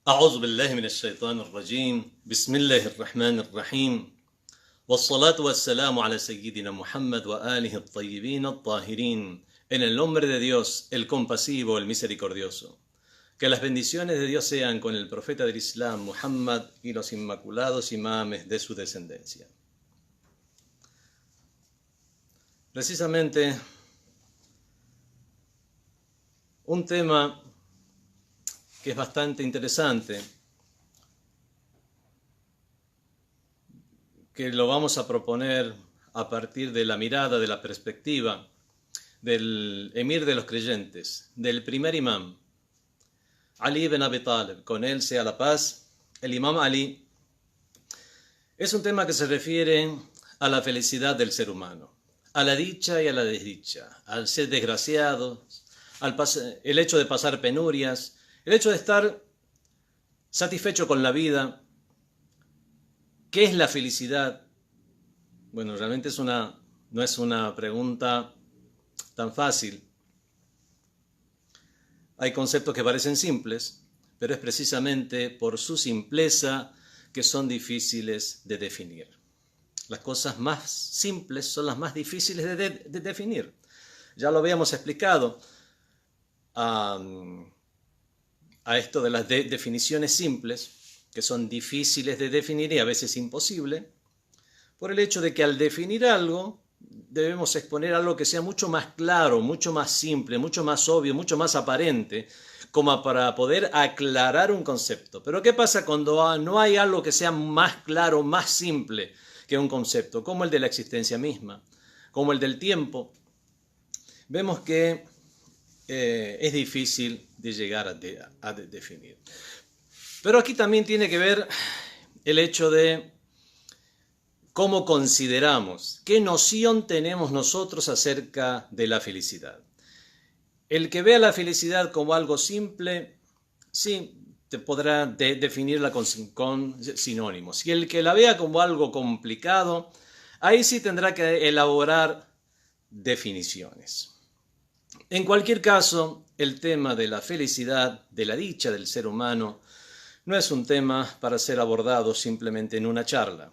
أعوذ بالله من الشيطان الرجيم بسم الله الرحمن الرحيم والصلاة والسلام على سيدنا Muhammad وآله الطيبين الطاهرين en el nombre de Dios, el compasivo, el misericordioso. Que las bendiciones de Dios sean con el profeta del Islam, Muhammad, y los inmaculados imames de su descendencia. Precisamente, un tema que es bastante interesante, que lo vamos a proponer a partir de la mirada, de la perspectiva del emir de los creyentes, del primer imam, Ali ibn Abi Talib, con él sea la paz. El imam Ali es un tema que se refiere a la felicidad del ser humano, a la dicha y a la desdicha, al ser desgraciado, el hecho de pasar penurias, el hecho de estar satisfecho con la vida. ¿Qué es la felicidad? Bueno, realmente no es una pregunta tan fácil. Hay conceptos que parecen simples, pero es precisamente por su simpleza que son difíciles de definir. Las cosas más simples son las más difíciles de definir. Ya lo habíamos explicado a esto de las definiciones simples, que son difíciles de definir y a veces imposible, por el hecho de que al definir algo debemos exponer algo que sea mucho más claro, mucho más simple, mucho más obvio, mucho más aparente, como para poder aclarar un concepto. Pero ¿qué pasa cuando no hay algo que sea más claro, más simple que un concepto, como el de la existencia misma, como el del tiempo? Vemos que es difícil de llegar a definir. Pero aquí también tiene que ver el hecho de cómo consideramos, qué noción tenemos nosotros acerca de la felicidad. El que vea la felicidad como algo simple, sí, te podrá definirla con sinónimos. Y el que la vea como algo complicado, ahí sí tendrá que elaborar definiciones. En cualquier caso, el tema de la felicidad, de la dicha del ser humano, no es un tema para ser abordado simplemente en una charla.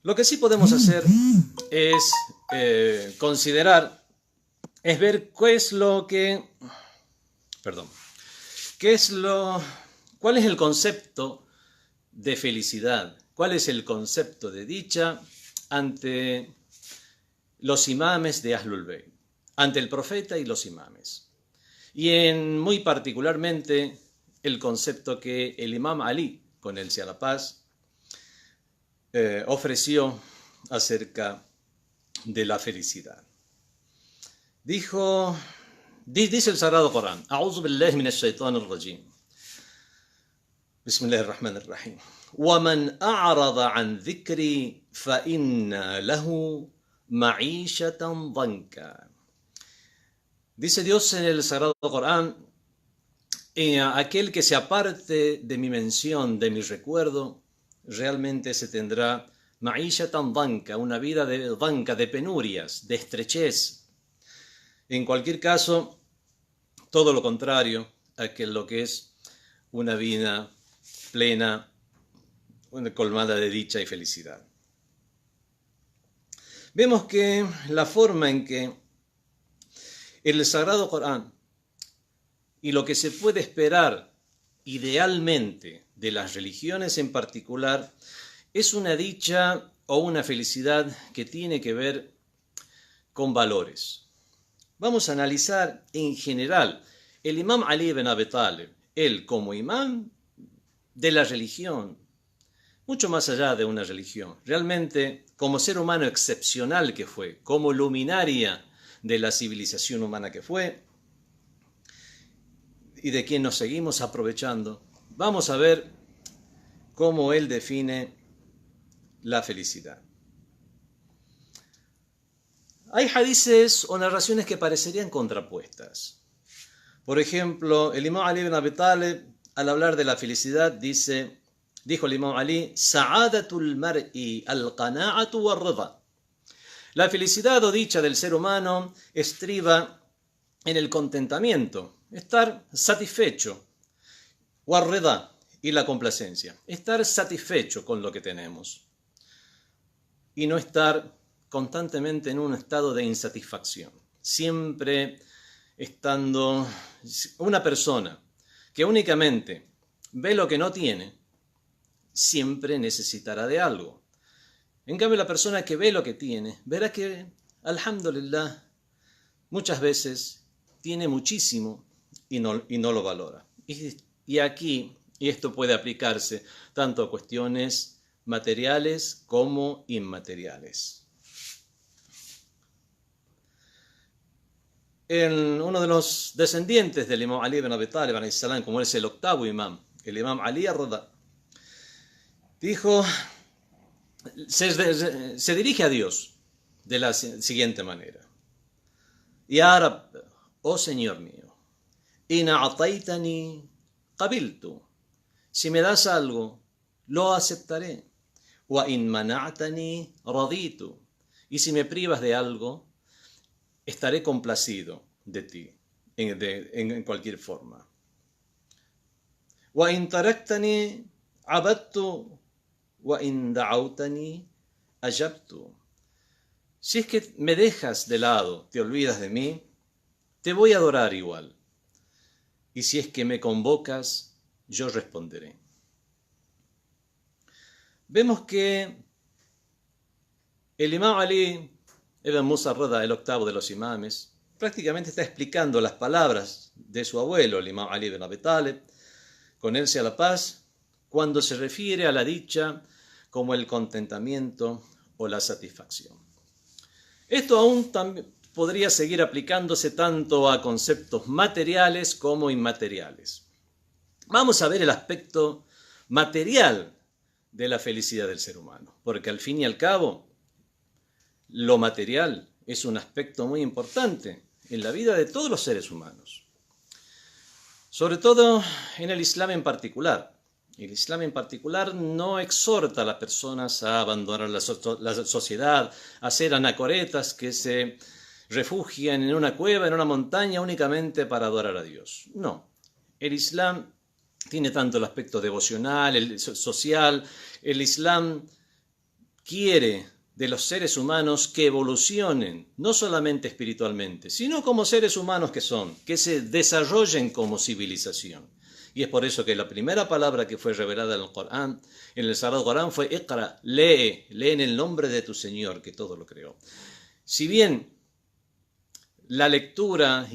Lo que sí podemos hacer es considerar, es ver cuál es el concepto de felicidad, cuál es el concepto de dicha ante los imames de Ahlul Bayt, ante el profeta y los imames. Y muy particularmente el concepto que el imam Ali, con él sea la paz, ofreció acerca de la felicidad. Dice el Sagrado Corán: A'udhu billahi minash shaitanir rajim. Bismillahir rahmanir rahim. وَمَنْ أَعْرَضَ عَنْ ذِكْرِي فَإِنَّ لَهُ مَعِيشَةً ضَنْكًا. Dice Dios en el Sagrado Corán: aquel que se aparte de mi mención, de mi recuerdo, realmente se tendrá ma'ishatan danka, una vida de penurias, de estrechez. En cualquier caso, todo lo contrario a lo que es una vida plena, colmada de dicha y felicidad. Vemos que la forma en que el Sagrado Corán y lo que se puede esperar idealmente de las religiones en particular es una dicha o una felicidad que tiene que ver con valores. Vamos a analizar en general el imam Ali ibn Abi Talib, él como imam de la religión, mucho más allá de una religión, realmente como ser humano excepcional que fue, como luminaria de la civilización humana que fue, y de quien nos seguimos aprovechando. Vamos a ver cómo él define la felicidad. Hay hadices o narraciones que parecerían contrapuestas. Por ejemplo, el imam Ali ibn Abi Talib, al hablar de la felicidad, dijo el imam Ali: Sa'adatul mar'i al-qana'atu war-ridha. La felicidad o dicha del ser humano estriba en el contentamiento, estar satisfecho, war-ridha, y la complacencia. Estar satisfecho con lo que tenemos y no estar constantemente en un estado de insatisfacción. Siempre estando una persona que únicamente ve lo que no tiene, siempre necesitará de algo. En cambio, la persona que ve lo que tiene, verá que, alhamdulillah, muchas veces tiene muchísimo y no lo valora. Y aquí, y esto puede aplicarse tanto a cuestiones materiales como inmateriales. Uno de los descendientes del imam Ali ibn Abi Talib, como es el octavo imam, el imam Ali ar-Rida, dijo, se dirige a Dios de la siguiente manera: Ya Rab, oh Señor mío, in a'taytani qabiltu, si me das algo, lo aceptaré. Wa in mana'tani raditu, y si me privas de algo, estaré complacido de ti en cualquier forma. Wa in taraktani abadtu wa in da'awtani ajabtu. Si es que me dejas de lado, te olvidas de mí, te voy a adorar igual. Y si es que me convocas, yo responderé. Vemos que el imam Ali ibn Musa ar-Rida, el octavo de los imames, prácticamente está explicando las palabras de su abuelo, el imam Ali ibn Abi Talib, con él sea la paz, cuando se refiere a la dicha como el contentamiento o la satisfacción. Esto aún también podría seguir aplicándose tanto a conceptos materiales como inmateriales. Vamos a ver el aspecto material de la felicidad del ser humano, porque al fin y al cabo, lo material es un aspecto muy importante en la vida de todos los seres humanos, sobre todo en el Islam en particular. El Islam en particular no exhorta a las personas a abandonar la sociedad, a ser anacoretas que se refugian en una cueva, en una montaña, únicamente para adorar a Dios. No, el Islam tiene tanto el aspecto devocional, el social. El Islam quiere de los seres humanos que evolucionen, no solamente espiritualmente, sino como seres humanos que son, que se desarrollen como civilización. Y es por eso que la primera palabra que fue revelada en el Corán, en el Sagrado Corán, fue Iqra, lee en el nombre de tu Señor, que todo lo creó. Si bien la lectura,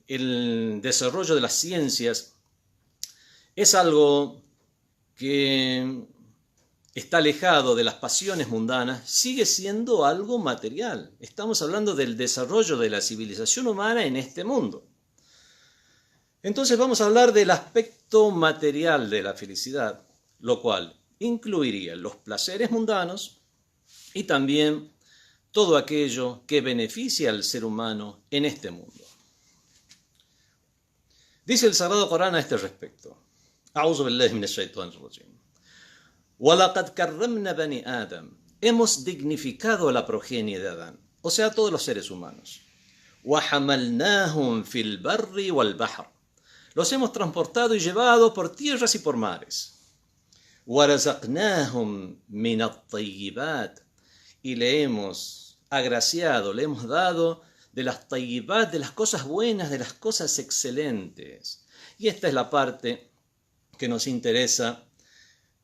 el desarrollo de las ciencias, es algo que está alejado de las pasiones mundanas, sigue siendo algo material. Estamos hablando del desarrollo de la civilización humana en este mundo. Entonces vamos a hablar del aspecto material de la felicidad, lo cual incluiría los placeres mundanos y también todo aquello que beneficia al ser humano en este mundo. Dice el Sagrado Corán a este respecto: A'udhu billahi minash shaitanir rajim. وَلَقَدْ كَرَّمْنَا بَنِي آدَمَ. Hemos dignificado a la progenie de Adán, o sea, a todos los seres humanos. وَحَمَلْنَاهُمْ فِي الْبَرِّ وَالْبَحْرِ. Los hemos transportado y llevado por tierras y por mares. وَرَزَقْنَاهُمْ مِنَ الطَّيِّبَاتِ. Y le hemos agraciado, le hemos dado de las tayyibat, de las cosas buenas, de las cosas excelentes. Y esta es la parte que nos interesa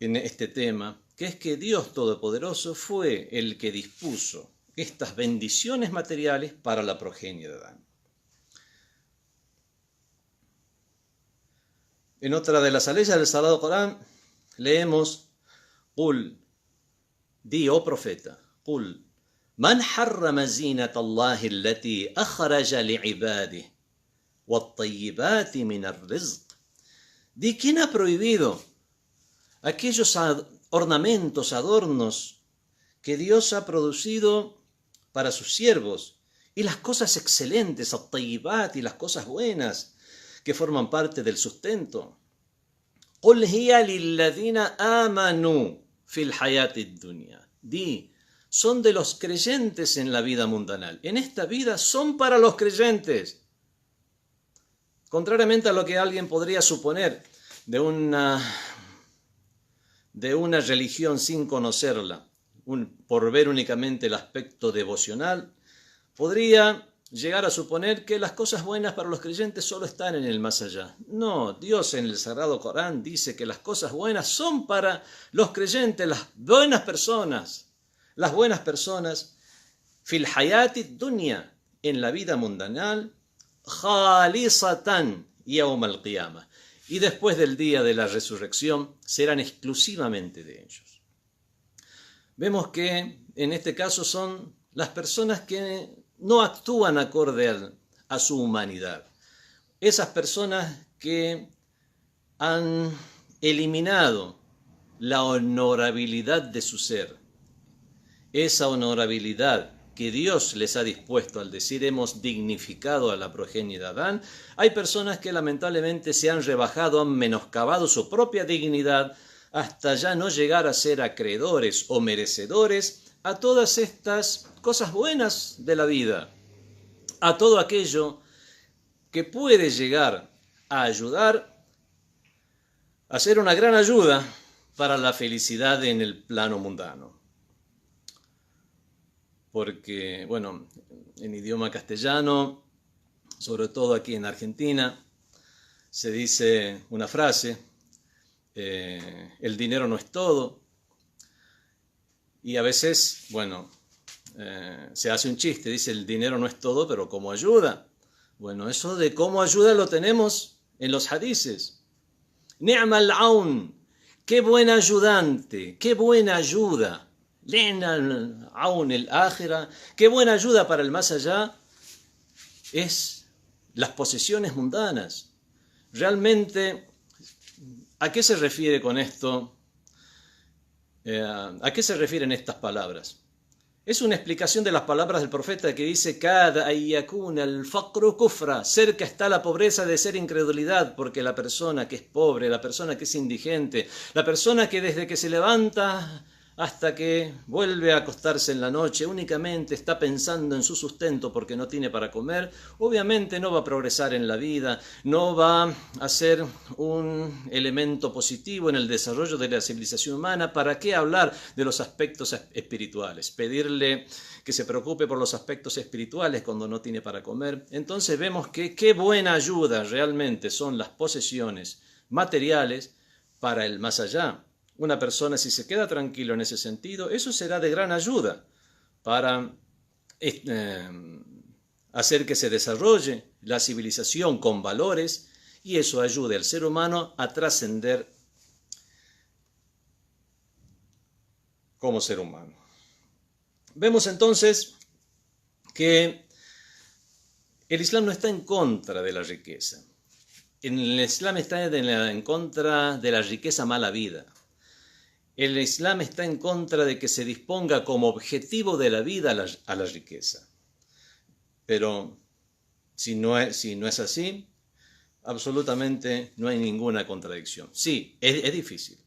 en este tema, que es que Dios Todopoderoso fue el que dispuso estas bendiciones materiales para la progenie de Adán. En otra de las aleyas del Sagrado Corán leemos: Qul, di, oh profeta, Qul, man harrama zinata Allahi allati akhraja li'ibadihi wat-tayyibati min ar-rizq. Di, ¿quién ha prohibido aquellos ornamentos, adornos que Dios ha producido para sus siervos, y las cosas excelentes, at-tayyibat, y las cosas buenas que forman parte del sustento? قُلْ هِيَ لِلَّذِينَ آمَنُوا فِي الْحَيَاةِ الدُّنْيَا. Di, son de los creyentes en la vida mundanal. En esta vida son para los creyentes. Contrariamente a lo que alguien podría suponer de una de una religión sin conocerla, por ver únicamente el aspecto devocional, podría llegar a suponer que las cosas buenas para los creyentes solo están en el más allá. No, Dios en el Sagrado Corán dice que las cosas buenas son para los creyentes, las buenas personas, fil hayati dunya, en la vida mundanal, khalisatan yawm al-qiyamah, y después del día de la resurrección serán exclusivamente de ellos. Vemos que en este caso son las personas que no actúan acorde a su humanidad. Esas personas que han eliminado la honorabilidad de su ser, esa honorabilidad que Dios les ha dispuesto al decir hemos dignificado a la progenie de Adán. Hay personas que lamentablemente se han rebajado, han menoscabado su propia dignidad hasta ya no llegar a ser acreedores o merecedores a todas estas cosas buenas de la vida, a todo aquello que puede llegar a ayudar, a ser una gran ayuda para la felicidad en el plano mundano. Porque, bueno, en idioma castellano, sobre todo aquí en Argentina, se dice una frase, el dinero no es todo, y a veces, bueno, se hace un chiste, dice el dinero no es todo, pero ¿cómo ayuda? Bueno, eso de cómo ayuda lo tenemos en los hadices. Ni'ma al-aun, qué buen ayudante, qué buena ayuda. Aun el ájira, qué buena ayuda para el más allá es las posesiones mundanas. Realmente, ¿a qué se refiere con esto? ¿A qué se refieren estas palabras? Es una explicación de las palabras del profeta que dice cada ayyakun al-faqru kufra, cerca está la pobreza de ser incredulidad, porque la persona que es pobre, la persona que es indigente, la persona que desde que se levanta hasta que vuelve a acostarse en la noche únicamente está pensando en su sustento porque no tiene para comer, obviamente no va a progresar en la vida, no va a ser un elemento positivo en el desarrollo de la civilización humana. ¿Para qué hablar de los aspectos espirituales? Pedirle que se preocupe por los aspectos espirituales cuando no tiene para comer. Entonces vemos que qué buena ayuda realmente son las posesiones materiales para el más allá. Una persona, si se queda tranquilo en ese sentido, eso será de gran ayuda para hacer que se desarrolle la civilización con valores y eso ayude al ser humano a trascender como ser humano. Vemos entonces que el Islam no está en contra de la riqueza. El Islam está en contra de la riqueza mala vida. El Islam está en contra de que se disponga como objetivo de la vida a la riqueza. Pero si no es así, absolutamente no hay ninguna contradicción. Sí, es difícil.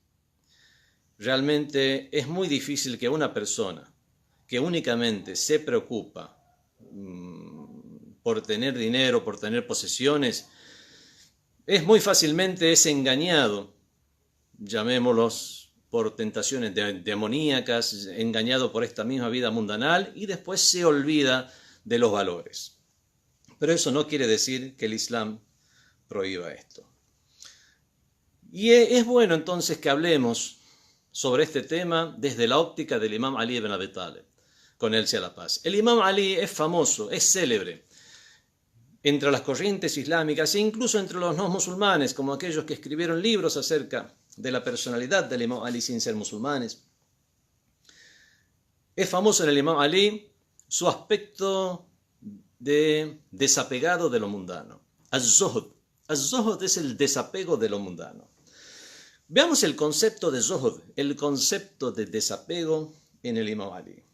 Realmente es muy difícil que una persona que únicamente se preocupa por tener dinero, por tener posesiones, es muy fácilmente engañado, llamémoslos, por tentaciones demoníacas, engañado por esta misma vida mundanal y después se olvida de los valores. Pero eso no quiere decir que el Islam prohíba esto. Y es bueno entonces que hablemos sobre este tema desde la óptica del Imam Ali ibn Abi Talib, con él sea la paz. El Imam Ali es famoso, es célebre entre las corrientes islámicas e incluso entre los no musulmanes, como aquellos que escribieron libros acerca de la personalidad del Imam Ali sin ser musulmanes. Es famoso en el Imam Ali su aspecto de desapegado de lo mundano. Az-zuhd. Az-zuhd es el desapego de lo mundano. Veamos el concepto de zuhd, el concepto de desapego en el Imam Ali.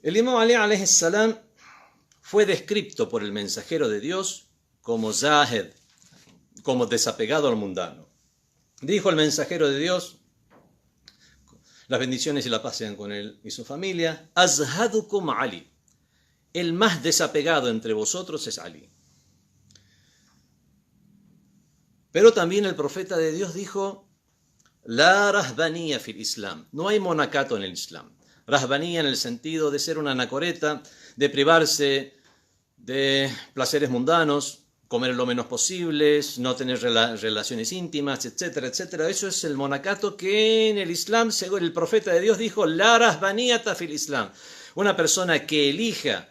El Imam Ali alayhi salam fue descrito por el mensajero de Dios como zahid, como desapegado al mundano. Dijo el mensajero de Dios, las bendiciones y la paz sean con él y su familia, azhadukum Ali, el más desapegado entre vosotros es Ali. Pero también el profeta de Dios dijo, La rahbanía fil Islam. No hay monacato en el Islam. Rahbanía en el sentido de ser una anacoreta, de privarse de placeres mundanos, comer lo menos posible, no tener relaciones íntimas, etcétera, etcétera. Eso es el monacato que en el Islam, según el profeta de Dios, dijo, la rahbaniyata fil Islam. Una persona que elija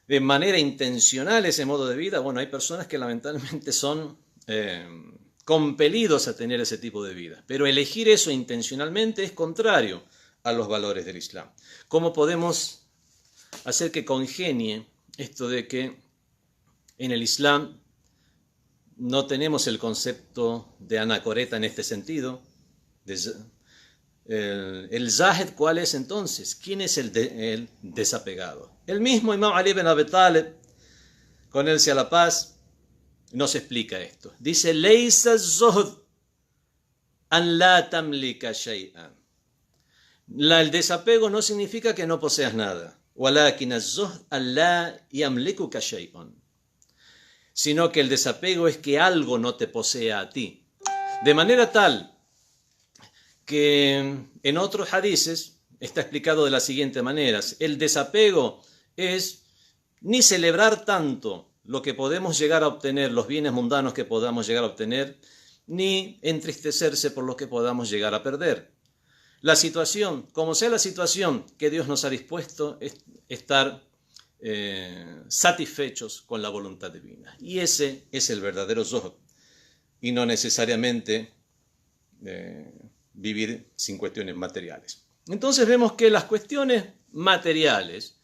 de manera intencional ese modo de vida, bueno, hay personas que lamentablemente son compelidos a tener ese tipo de vida, pero elegir eso intencionalmente es contrario a los valores del Islam. ¿Cómo podemos hacer que congenie esto de que en el Islam no tenemos el concepto de anacoreta en este sentido? El Zahid, ¿cuál es entonces? ¿Quién es el desapegado? El mismo Imam Ali ibn Abi Talib, con él sea la paz, nos explica esto. Dice, Leisa zuhd an la tamlika shay'an. El desapego no significa que no poseas nada. Walakin az-zuhd an la yamlikuka shay'un. Sino que el desapego es que algo no te posea a ti. De manera tal que en otros hadices está explicado de la siguiente manera. El desapego es ni celebrar tanto lo que podemos llegar a obtener, los bienes mundanos que podamos llegar a obtener, ni entristecerse por lo que podamos llegar a perder. La situación, como sea la situación que Dios nos ha dispuesto, es estar satisfechos con la voluntad divina. Y ese es el verdadero zuhd, y no necesariamente vivir sin cuestiones materiales. Entonces vemos que las cuestiones materiales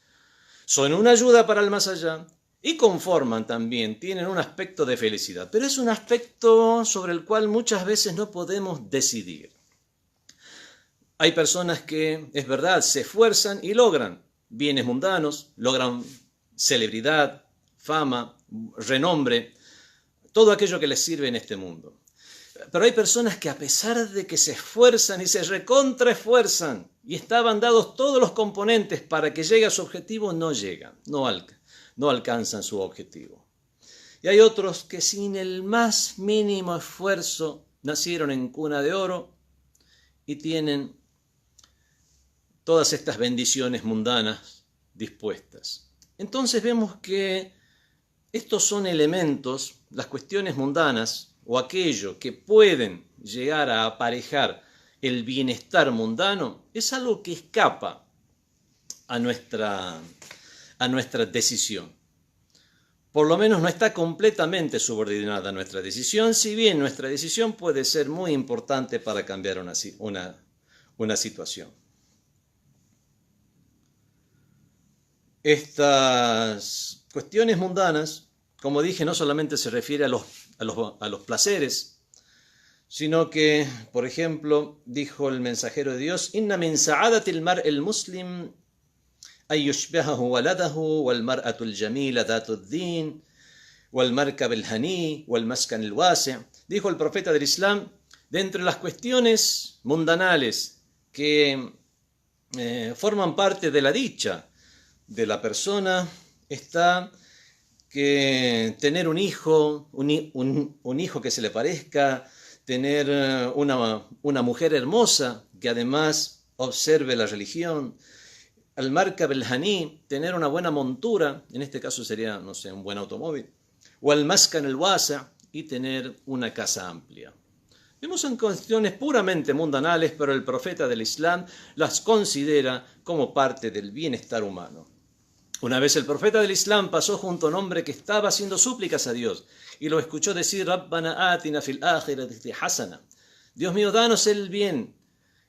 son una ayuda para el más allá y conforman también, tienen un aspecto de felicidad, pero es un aspecto sobre el cual muchas veces no podemos decidir. Hay personas que, es verdad, se esfuerzan y logran bienes mundanos, logran celebridad, fama, renombre, todo aquello que les sirve en este mundo. Pero hay personas que a pesar de que se esfuerzan y se recontraesfuerzan y estaban dados todos los componentes para que llegue a su objetivo, no llegan, no alcanzan su objetivo. Y hay otros que sin el más mínimo esfuerzo nacieron en cuna de oro y tienen todas estas bendiciones mundanas dispuestas. Entonces vemos que estos son elementos, las cuestiones mundanas, o aquello que pueden llegar a aparejar el bienestar mundano, es algo que escapa a nuestra decisión. Por lo menos no está completamente subordinada a nuestra decisión, si bien nuestra decisión puede ser muy importante para cambiar una situación. Estas cuestiones mundanas, como dije, no solamente se refiere a los placeres, sino que, por ejemplo, dijo el mensajero de Dios, Inna min sa'adatil mar'il muslim ay yushbihahu waladahu wal mar'atul jamila datud din wal markab al hani wal maskan al wasi'. Dijo el profeta del Islam, de entre las cuestiones mundanales que forman parte de la dicha de la persona está que tener un hijo que se le parezca, tener una mujer hermosa que además observe la religión, al markab el hani, tener una buena montura, en este caso sería, no sé, un buen automóvil, o al maskan el wasa, y tener una casa amplia. Vemos en cuestiones puramente mundanales, pero el profeta del Islam las considera como parte del bienestar humano. Una vez el profeta del Islam pasó junto a un hombre que estaba haciendo súplicas a Dios y lo escuchó decir, Rabbana atina fil akhirati hasana. Dios mío, danos el bien,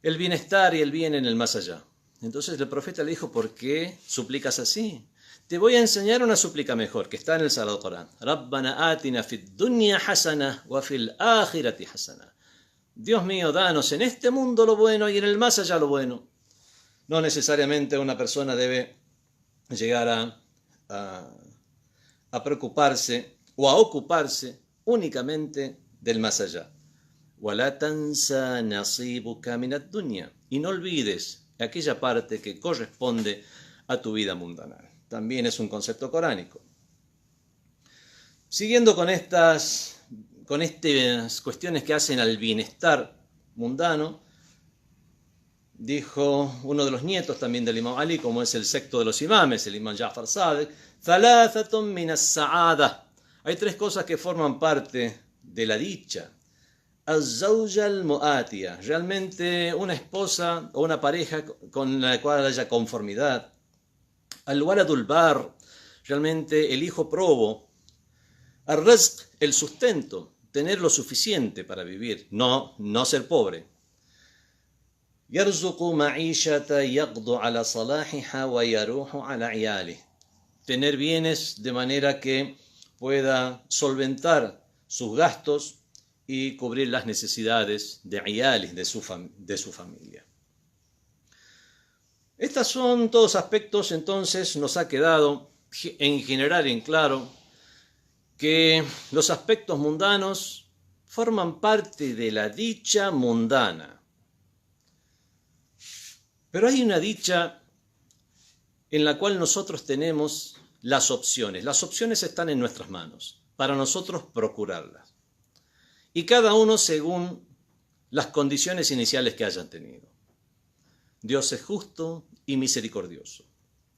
el bienestar y el bien en el más allá. Entonces el profeta le dijo, ¿por qué suplicas así? Te voy a enseñar una súplica mejor, que está en el Sagrado Corán. Rabbana atina fid dunya hasana wa fil akhirati hasana. Dios mío, danos en este mundo lo bueno y en el más allá lo bueno. No necesariamente una persona debe llegar a preocuparse o a ocuparse únicamente del más allá. وَلَا تَنْسَى نَصِيبُكَ مِنَ الدُّنْيَا. Y no olvides aquella parte que corresponde a tu vida mundanal. También es un concepto coránico. Siguiendo con estas cuestiones que hacen al bienestar mundano, dijo uno de los nietos también del Imam Ali, como es el sexto de los imames, el Imam Ja'far Sadiq, thalathatun min as-sa'ada. Hay tres cosas que forman parte de la dicha. Az-zawja al-mu'atiya, realmente una esposa o una pareja con la cual haya conformidad. Al-waladul bar, realmente el hijo probo. Al-rizq, el sustento, tener lo suficiente para vivir, no ser pobre. Yarzuqu ma'ishata yaqdu ala salahiha wa yaruhu ala iyalih. Tener bienes de manera que pueda solventar sus gastos y cubrir las necesidades de iyalih, de su familia. Estos son todos aspectos, entonces nos ha quedado en general en claro que los aspectos mundanos forman parte de la dicha mundana. Pero hay una dicha en la cual nosotros tenemos las opciones. Las opciones están en nuestras manos, para nosotros procurarlas. Y cada uno según las condiciones iniciales que hayan tenido. Dios es justo y misericordioso,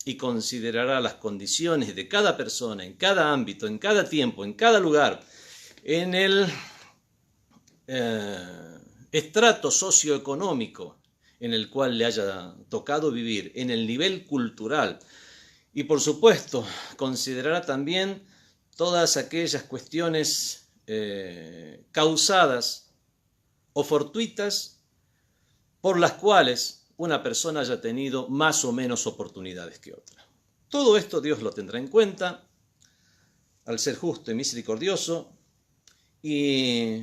y considerará las condiciones de cada persona, en cada ámbito, en cada tiempo, en cada lugar, en el estrato socioeconómico en el cual le haya tocado vivir, en el nivel cultural. Y por supuesto, considerará también todas aquellas cuestiones causadas o fortuitas por las cuales una persona haya tenido más o menos oportunidades que otra. Todo esto Dios lo tendrá en cuenta al ser justo y misericordioso, y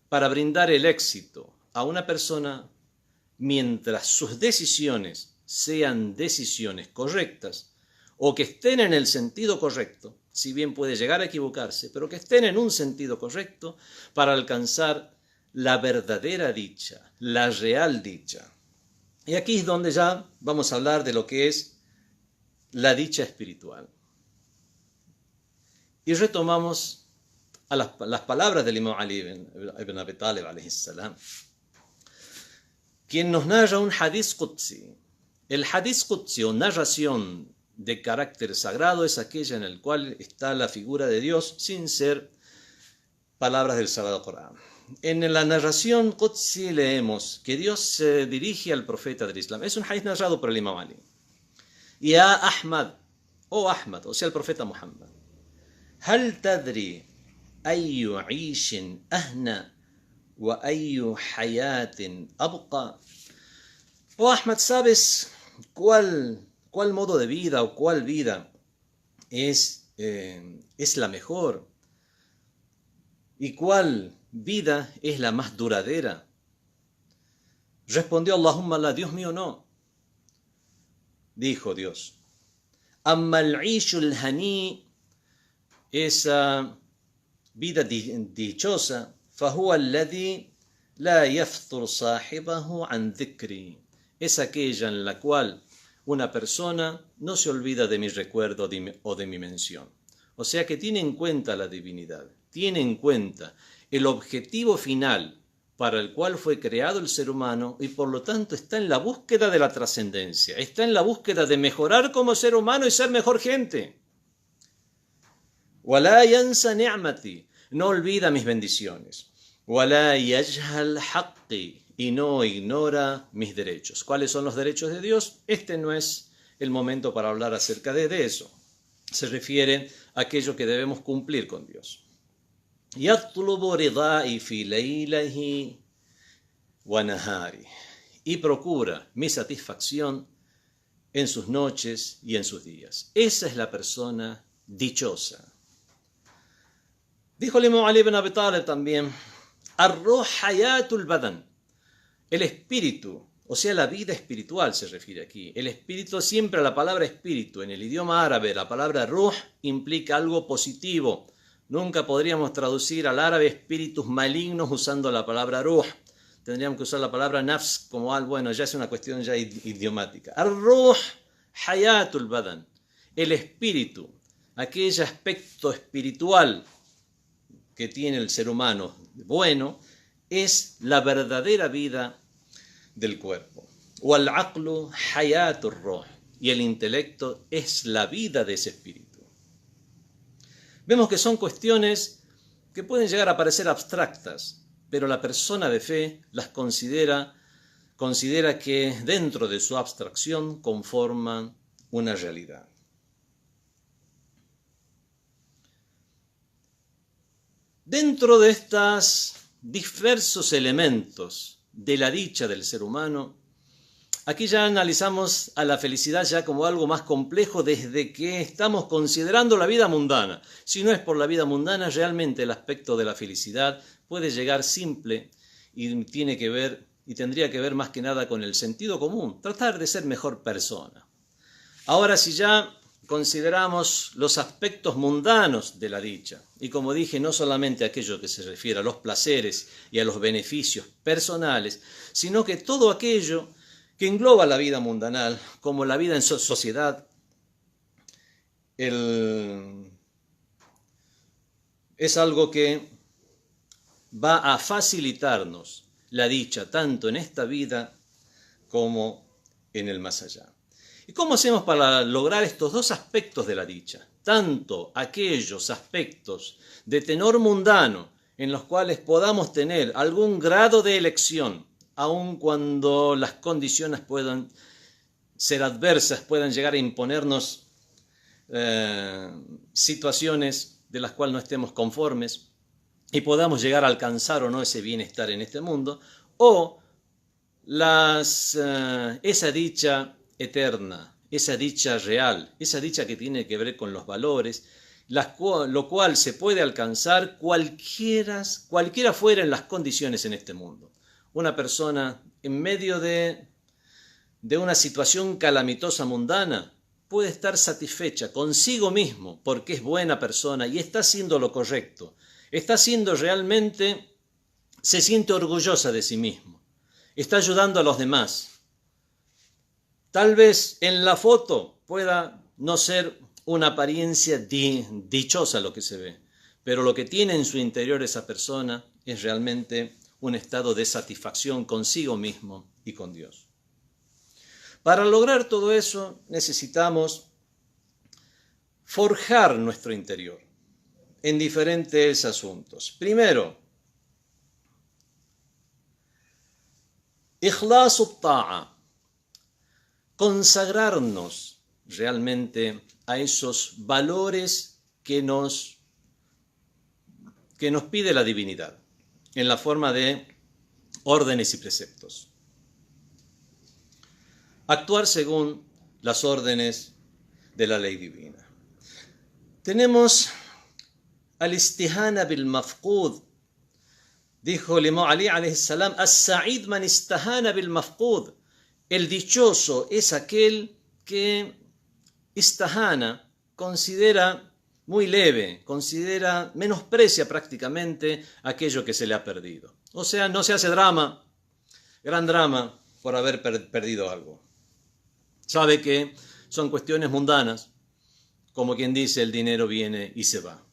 para brindar el éxito a una persona, mientras sus decisiones sean decisiones correctas o que estén en el sentido correcto, si bien puede llegar a equivocarse, pero que estén en un sentido correcto para alcanzar la verdadera dicha, la real dicha. Y aquí es donde ya vamos a hablar de lo que es la dicha espiritual. Y retomamos a las palabras del Imam Ali ibn Abi Talib alayhi salam, quien nos narra un hadith qudsi. El hadith qudsi o narración de carácter sagrado es aquella en la cual está la figura de Dios sin ser palabras del Sagrado Corán. En la narración qudsi leemos que Dios se dirige al profeta del Islam. Es un hadith narrado por el Imam Ali. Ya Ahmad, Ahmad, o sea el profeta Muhammad. Hal tadri ayu ishin ahna wa ayu hayatin abqa. Ahmad, ¿sabes cuál modo de vida o cuál vida es la mejor? ¿Y cuál vida es la más duradera? Respondió Allahumma la, Dios mío no. Dijo Dios, amma al-ishul hani, esa vida dichosa, fahuwa alladhi la yaftur sahibahu an dhikri, es aquella en la cual una persona no se olvida de mi recuerdo o de mi mención. O sea que tiene en cuenta la divinidad, tiene en cuenta el objetivo final para el cual fue creado el ser humano, y por lo tanto está en la búsqueda de la trascendencia, está en la búsqueda de mejorar como ser humano y ser mejor gente. وَلَا يَنْسَ نِعْمَتِي, no olvida mis bendiciones. وَلَا يَجْهَلْ حَقِّي, y no ignora mis derechos. ¿Cuáles son los derechos de Dios? Este no es el momento para hablar acerca de eso. Se refiere a aquello que debemos cumplir con Dios. يَطْلُبُ رِضَائِي فِي لَيْلِهِ وَنَهَارِهِ, y procura mi satisfacción en sus noches y en sus días. Esa es la persona dichosa. Dijo el Imam Ali ibn Abi Talib también, Ar-ruh hayatul badan, el espíritu, o sea la vida espiritual se refiere aquí. El espíritu, siempre la palabra espíritu en el idioma árabe, la palabra ruh implica algo positivo. Nunca podríamos traducir al árabe espíritus malignos usando la palabra ruh. Tendríamos que usar la palabra nafs como algo, bueno, ya es una cuestión ya idiomática. Ar-ruh hayatul badan, el espíritu, aquel aspecto espiritual que tiene el ser humano bueno, es la verdadera vida del cuerpo. Wal-aqlu hayatur ruh. Y el intelecto es la vida de ese espíritu. Vemos que son cuestiones que pueden llegar a parecer abstractas, pero la persona de fe las considera que dentro de su abstracción conforman una realidad. Dentro de estos diversos elementos de la dicha del ser humano, aquí ya analizamos a la felicidad ya como algo más complejo desde que estamos considerando la vida mundana. Si no es por la vida mundana, realmente el aspecto de la felicidad puede llegar simple y tendría que ver más que nada con el sentido común, tratar de ser mejor persona. Ahora, si ya consideramos los aspectos mundanos de la dicha, y como dije, no solamente aquello que se refiere a los placeres y a los beneficios personales, sino que todo aquello que engloba la vida mundanal, como la vida en sociedad, es algo que va a facilitarnos la dicha, tanto en esta vida como en el más allá. ¿Y cómo hacemos para lograr estos dos aspectos de la dicha? Tanto aquellos aspectos de tenor mundano en los cuales podamos tener algún grado de elección, aun cuando las condiciones puedan ser adversas, puedan llegar a imponernos situaciones de las cuales no estemos conformes y podamos llegar a alcanzar o no ese bienestar en este mundo, o esa dicha eterna, esa dicha real, esa dicha que tiene que ver con los valores, lo cual se puede alcanzar cualquiera fueran las condiciones en este mundo. Una persona en medio de una situación calamitosa mundana puede estar satisfecha consigo mismo porque es buena persona y está haciendo lo correcto, está haciendo realmente, se siente orgullosa de sí mismo, está ayudando a los demás. Tal vez en la foto pueda no ser una apariencia dichosa lo que se ve, pero lo que tiene en su interior esa persona es realmente un estado de satisfacción consigo mismo y con Dios. Para lograr todo eso necesitamos forjar nuestro interior en diferentes asuntos. Primero, ikhlasu ta'a. Consagrarnos realmente a esos valores que nos pide la divinidad, en la forma de órdenes y preceptos. Actuar según las órdenes de la ley divina. Tenemos al-istihana bil-mafqud. Dijo el imam Ali alayhi salam, as-sa'id man istahana bil-mafqud. El dichoso es aquel que istahana, considera muy leve, menosprecia prácticamente aquello que se le ha perdido. O sea, no se hace gran drama por haber perdido algo. Sabe que son cuestiones mundanas, como quien dice, el dinero viene y se va.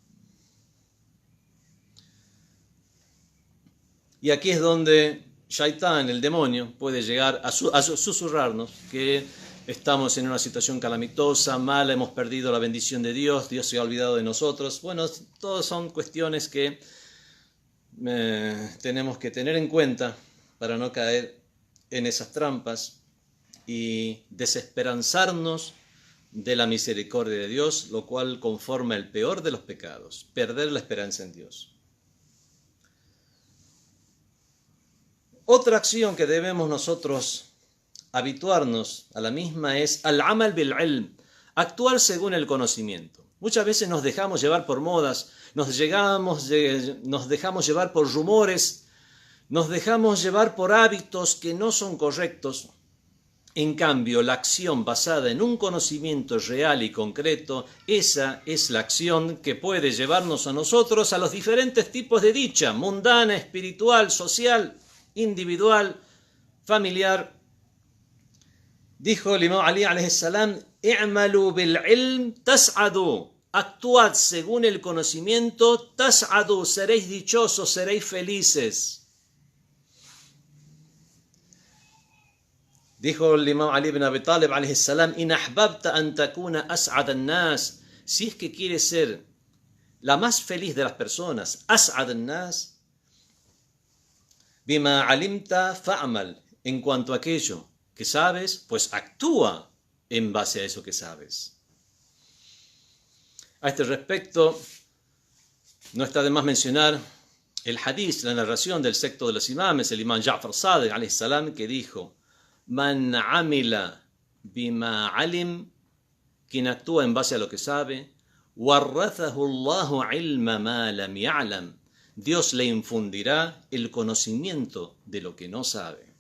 Y aquí es donde Shaitán, el demonio, puede llegar a susurrarnos que estamos en una situación calamitosa, mala, hemos perdido la bendición de Dios, Dios se ha olvidado de nosotros. Bueno, todas son cuestiones que tenemos que tener en cuenta para no caer en esas trampas y desesperanzarnos de la misericordia de Dios, lo cual conforma el peor de los pecados, perder la esperanza en Dios. Otra acción que debemos nosotros habituarnos a la misma es al-amal bil-ilm, actuar según el conocimiento. Muchas veces nos dejamos llevar por modas, nos dejamos llevar por rumores, nos dejamos llevar por hábitos que no son correctos. En cambio, la acción basada en un conocimiento real y concreto, esa es la acción que puede llevarnos a nosotros a los diferentes tipos de dicha, mundana, espiritual, social, individual, familiar. Dijo el imam Ali alayhi salam, i'malu bil ilm tas'adu. Actuad según el conocimiento, tas'adu, seréis dichosos, seréis felices. Dijo el imam Ali ibn Abi Talib alayhi salam, "In ahbabta an takuna as'ad an-nas", si es que quieres ser la más feliz de las personas, as'ad an-nas, bima alimta fa'mal, en cuanto a aquello que sabes, pues actúa en base a eso que sabes. A este respecto, no está de más mencionar el hadith, la narración del sexto de los imames, el imam Ja'far Sadiq alayhi salam, que dijo: "Man amila bima alim", quien actúa en base a lo que sabe, "warrathahu Allahu ilma ma lam ya'lam", Dios le infundirá el conocimiento de lo que no sabe.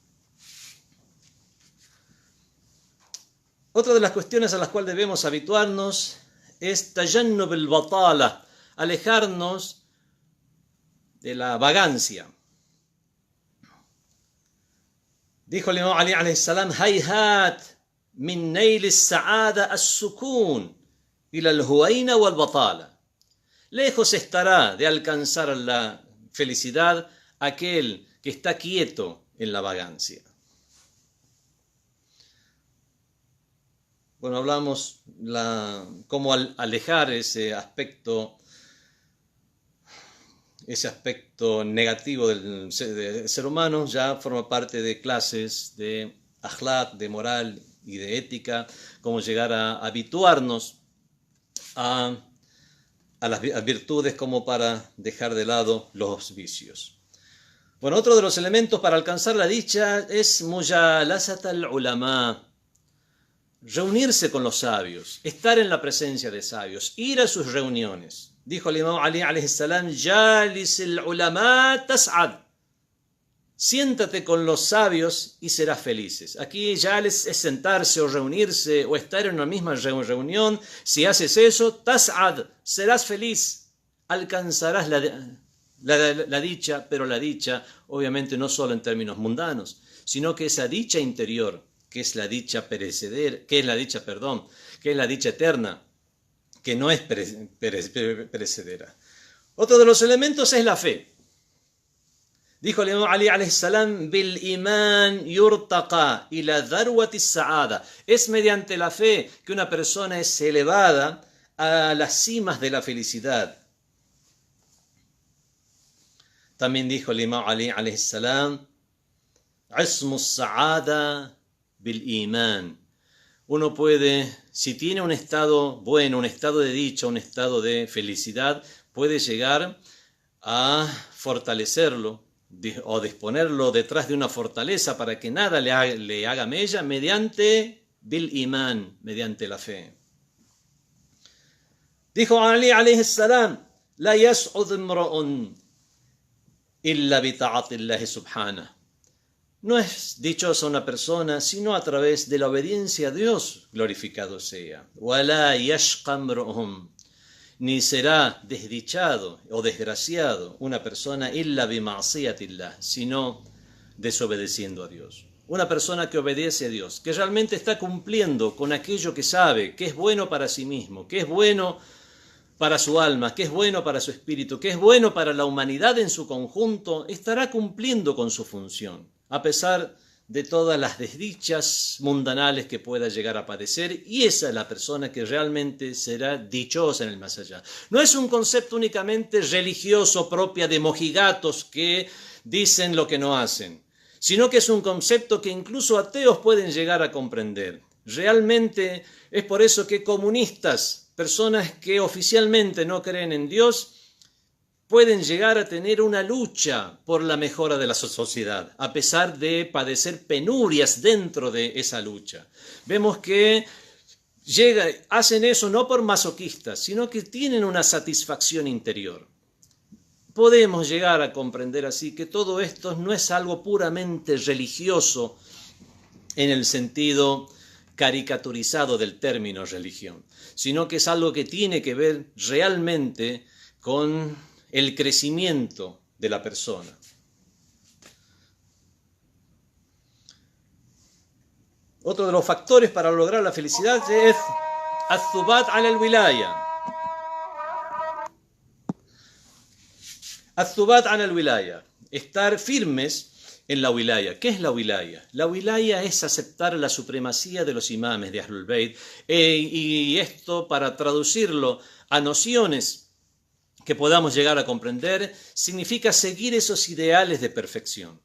Otra de las cuestiones a las cuales debemos habituarnos es tajannub al-batala, alejarnos de la vagancia. Dijo el imam Ali alayhi salam: "Hayhat min nail as-sa'ada as-sukun ila al-huwaina wal-batala". Lejos estará de alcanzar la felicidad aquel que está quieto en la vagancia. Bueno, hablamos cómo alejar ese aspecto negativo del ser humano. Ya forma parte de clases de akhlaq, de moral y de ética, cómo llegar a habituarnos a las virtudes como para dejar de lado los vicios. Bueno, otro de los elementos para alcanzar la dicha es mujalasat al-ulama, reunirse con los sabios, estar en la presencia de sabios, ir a sus reuniones. Dijo el imam Ali alayhi salam: "Jalis al-ulama tas'ad", siéntate con los sabios y serás felices. Aquí jalis es sentarse o reunirse o estar en una misma reunión. Si haces eso, tas'ad, serás feliz, alcanzarás la dicha, pero la dicha obviamente no solo en términos mundanos, sino que esa dicha interior, que es la dicha perecedera, que es la dicha eterna, que no es perecedera. Otro de los elementos es la fe. Dijo el imam Ali alayhi salam: "Bil iman yurtaqa ila dharwati as-sa'ada", es mediante la fe que una persona es elevada a las cimas de la felicidad. También dijo el imam Ali alayhi salam: "Ismu as-sa'ada bil iman", uno puede, si tiene un estado bueno, un estado de dicha, un estado de felicidad, puede llegar a fortalecerlo o disponerlo detrás de una fortaleza para que nada le haga mella, mediante bil iman, mediante la fe. Dijo Ali alayhi salam: "La yas'ud imra'un illa bi ta'atillahi subhanahu", no es dichosa una persona sino a través de la obediencia a Dios, glorificado sea. "Wala yashqa imra'un", ni será desdichado o desgraciado una persona illa bi ma'siyatillah, sino desobedeciendo a Dios. Una persona que obedece a Dios, que realmente está cumpliendo con aquello que sabe, que es bueno para sí mismo, que es bueno para su alma, que es bueno para su espíritu, que es bueno para la humanidad en su conjunto, estará cumpliendo con su función, a pesar de todas las desdichas mundanales que pueda llegar a padecer, y esa es la persona que realmente será dichosa en el más allá. No es un concepto únicamente religioso propia de mojigatos que dicen lo que no hacen, sino que es un concepto que incluso ateos pueden llegar a comprender. Realmente es por eso que comunistas, personas que oficialmente no creen en Dios, pueden llegar a tener una lucha por la mejora de la sociedad, a pesar de padecer penurias dentro de esa lucha. Vemos que hacen eso no por masoquistas, sino que tienen una satisfacción interior. Podemos llegar a comprender así que todo esto no es algo puramente religioso en el sentido caricaturizado del término religión, sino que es algo que tiene que ver realmente con el crecimiento de la persona. Otro de los factores para lograr la felicidad es al-thubat ala al-wilaya. Al-thubat ala al-wilaya. Estar firmes en la wilaya. ¿Qué es la wilaya? La wilaya es aceptar la supremacía de los imames de Ahlul Bayt, y esto, para traducirlo a nociones que podamos llegar a comprender, significa seguir esos ideales de perfección.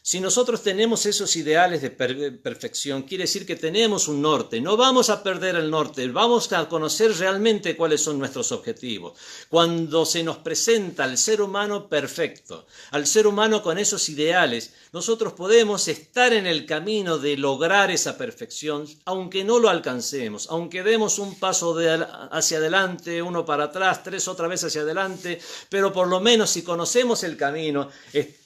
Si nosotros tenemos esos ideales de perfección, quiere decir que tenemos un norte. No vamos a perder el norte, vamos a conocer realmente cuáles son nuestros objetivos. Cuando se nos presenta al ser humano perfecto, al ser humano con esos ideales, nosotros podemos estar en el camino de lograr esa perfección, aunque no lo alcancemos, aunque demos un paso hacia adelante, uno para atrás, 3 otra vez hacia adelante, pero por lo menos si conocemos el camino,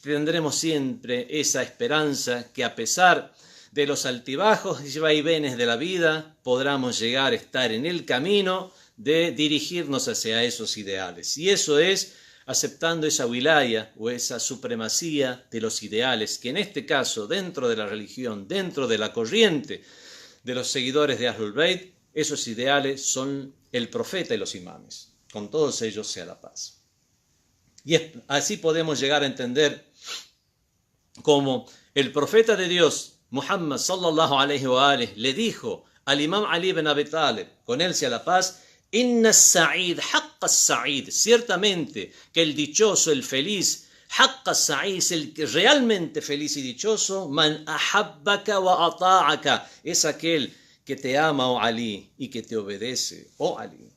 tendremos siempre esa esperanza que, a pesar de los altibajos y vaivenes de la vida, podamos llegar a estar en el camino de dirigirnos hacia esos ideales. Y eso es aceptando esa wilaya o esa supremacía de los ideales, que en este caso, dentro de la religión, dentro de la corriente de los seguidores de Ahlul Bayt, esos ideales son el profeta y los imames. Con todos ellos sea la paz. Y así podemos llegar a entender como el profeta de Dios, Muhammad sallallahu alaihi wa alihi, le dijo al imam Ali ibn Abi Talib, con él sea la paz: Inna as-sa'id, haqqa as-sa'id, ciertamente que el dichoso, el feliz, haqqa as-sa'id, el que realmente feliz y dichoso, man ahabbaka wa ata'aka, es aquel que te ama, oh Ali, y que te obedece, oh Ali.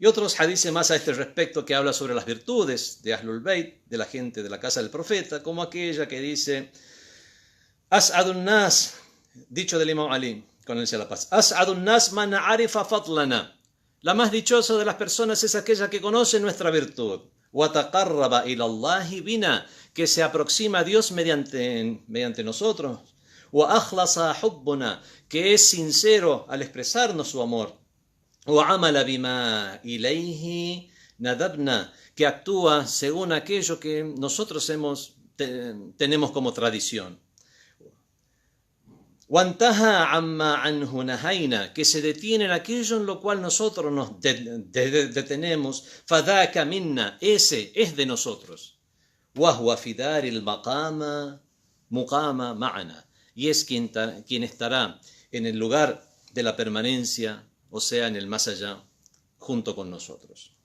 Y otros hadices más a este respecto que habla sobre las virtudes de Ahlul Bayt, de la gente de la casa del profeta, como aquella que dice: As'adun nas, dicho del imam Ali, con él sea la paz, As'adun nas man arifa fadlana, la más dichosa de las personas es aquella que conoce nuestra virtud, wa taqarraba ila Allahi bina, que se aproxima a Dios mediante nosotros, wa akhlasa hubbuna, que es sincero al expresarnos su amor, وَعَمَلَ بِمَا إِلَيْهِ نَدَبْنَا, que actúa según aquello que nosotros tenemos como tradición. وَانْتَهَا عَمَّا عَنْهُ نَهَيْنَا, que se detiene en aquello en lo cual nosotros nos detenemos. فَذَاكَ مِنَّا, ese es de nosotros. وَهُوَ فِي دَارِ الْمَقَامَ مُقَامَ مَعَنَا, y es quien estará en el lugar de la permanencia, o sea, en el más allá, junto con nosotros.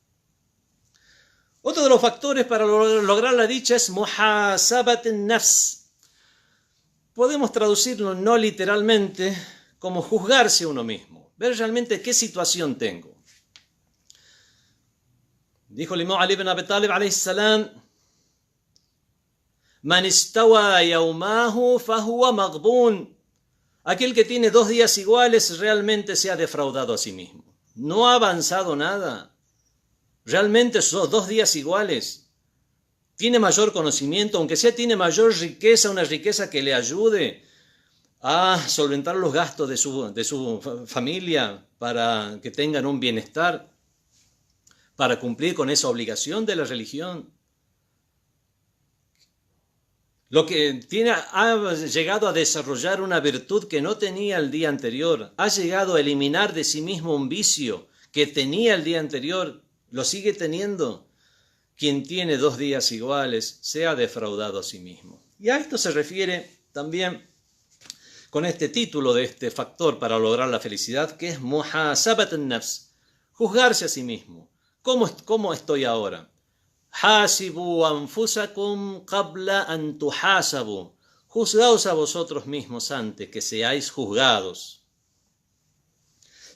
Otro de los factores para lograr la dicha es muhasabat an-nafs. Podemos traducirlo no literalmente como juzgarse uno mismo, ver realmente qué situación tengo. Dijo el imam Ali ibn Abi Talib alayhi salam: Man istawa yawmahu fahuwa maghbun. Aquel que tiene 2 días iguales realmente se ha defraudado a sí mismo. No ha avanzado nada. Realmente son 2 días iguales. Tiene mayor conocimiento, aunque sea tiene mayor riqueza, una riqueza que le ayude a solventar los gastos de su familia para que tengan un bienestar, para cumplir con esa obligación de la religión. Lo que ha llegado a desarrollar una virtud que no tenía el día anterior, ha llegado a eliminar de sí mismo un vicio que tenía el día anterior, lo sigue teniendo. Quien tiene 2 días iguales se ha defraudado a sí mismo. Y a esto se refiere también con este título de este factor para lograr la felicidad, que es muhasabat an-nafs, juzgarse a sí mismo. ¿Cómo estoy ahora? Hasibu anfusakum qabla an tuhasabu. Juzgaos a vosotros mismos antes que seáis juzgados.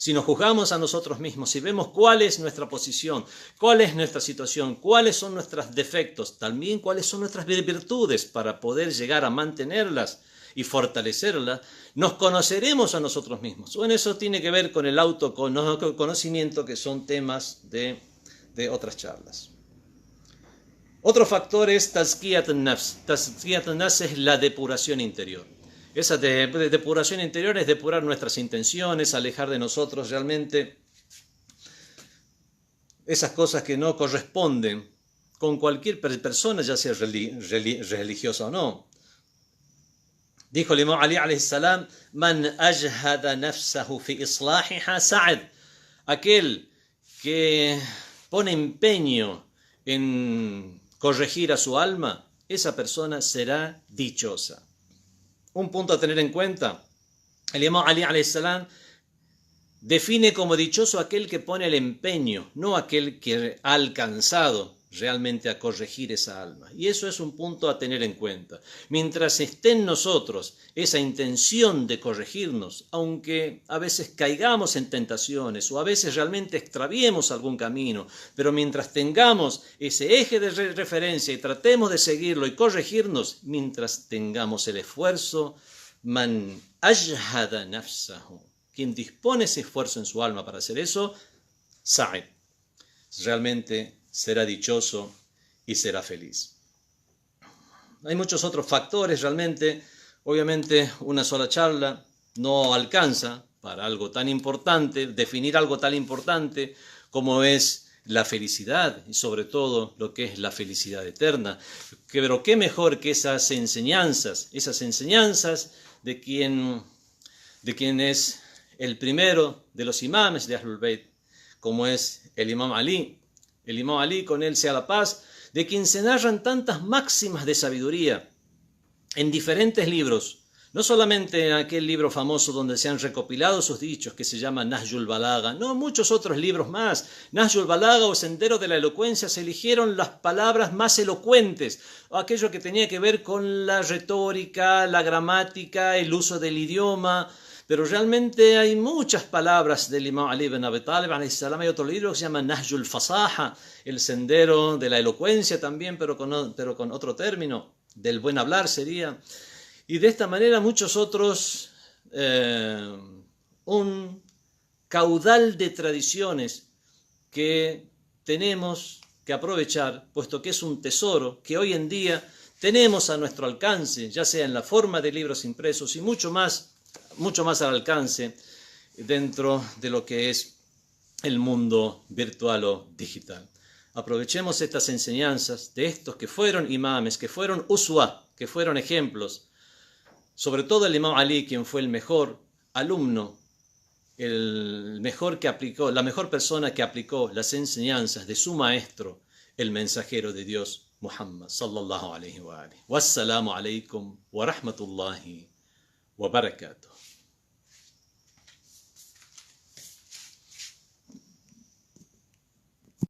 Si nos juzgamos a nosotros mismos, si vemos cuál es nuestra posición, cuál es nuestra situación, cuáles son nuestros defectos, también cuáles son nuestras virtudes para poder llegar a mantenerlas y fortalecerlas, nos conoceremos a nosotros mismos. Bueno, eso tiene que ver con el autoconocimiento, que son temas de otras charlas. Otro factor es tazkiyat an-nafs. Tazkiyat an-nafs es la depuración interior. Esa depuración interior es depurar nuestras intenciones, alejar de nosotros realmente esas cosas que no corresponden con cualquier persona, ya sea religiosa o no. Dijo el imam Ali alayhi salam: Man ajhada nafsahu fi islahiha sa'ad. Aquel que pone empeño en corregir a su alma, esa persona será dichosa. Un punto a tener en cuenta, el imam Ali alayhis salam define como dichoso aquel que pone el empeño, no aquel que ha alcanzado realmente a corregir esa alma. Y eso es un punto a tener en cuenta. Mientras esté en nosotros esa intención de corregirnos, aunque a veces caigamos en tentaciones o a veces realmente extraviemos algún camino, pero mientras tengamos ese eje de referencia y tratemos de seguirlo y corregirnos, mientras tengamos el esfuerzo, man ajhada nafsahu, quien dispone ese esfuerzo en su alma para hacer eso, sa'id, realmente será dichoso y será feliz. Hay muchos otros factores realmente. Obviamente una sola charla no alcanza para algo tan importante, definir algo tan importante como es la felicidad y sobre todo lo que es la felicidad eterna. Pero qué mejor que esas enseñanzas de quien es el primero de los imames de Ahlul Bayt, como es el imam Ali. El imam Ali, con él sea la paz, de quien se narran tantas máximas de sabiduría en diferentes libros, no solamente en aquel libro famoso donde se han recopilado sus dichos que se llama Nahjul Balagha, no, muchos otros libros más. Nahjul Balagha o Sendero de la Elocuencia, se eligieron las palabras más elocuentes, o aquello que tenía que ver con la retórica, la gramática, el uso del idioma. Pero realmente hay muchas palabras del imam Ali ibn Abi Talib alayhis salam. Hay otro libro que se llama Nahjul Fasaha, el Sendero de la Elocuencia también, pero con otro término, del buen hablar sería. Y de esta manera muchos otros, un caudal de tradiciones que tenemos que aprovechar, puesto que es un tesoro que hoy en día tenemos a nuestro alcance, ya sea en la forma de libros impresos y mucho más al alcance dentro de lo que es el mundo virtual o digital. Aprovechemos estas enseñanzas de estos que fueron imames, que fueron uswa, que fueron ejemplos, sobre todo el imam Ali, quien fue el mejor alumno, la mejor persona que aplicó las enseñanzas de su maestro, el mensajero de Dios, Muhammad sallallahu alayhi wa alihi. Wassalamu alaykum wa rahmatullahi wa barakatuh.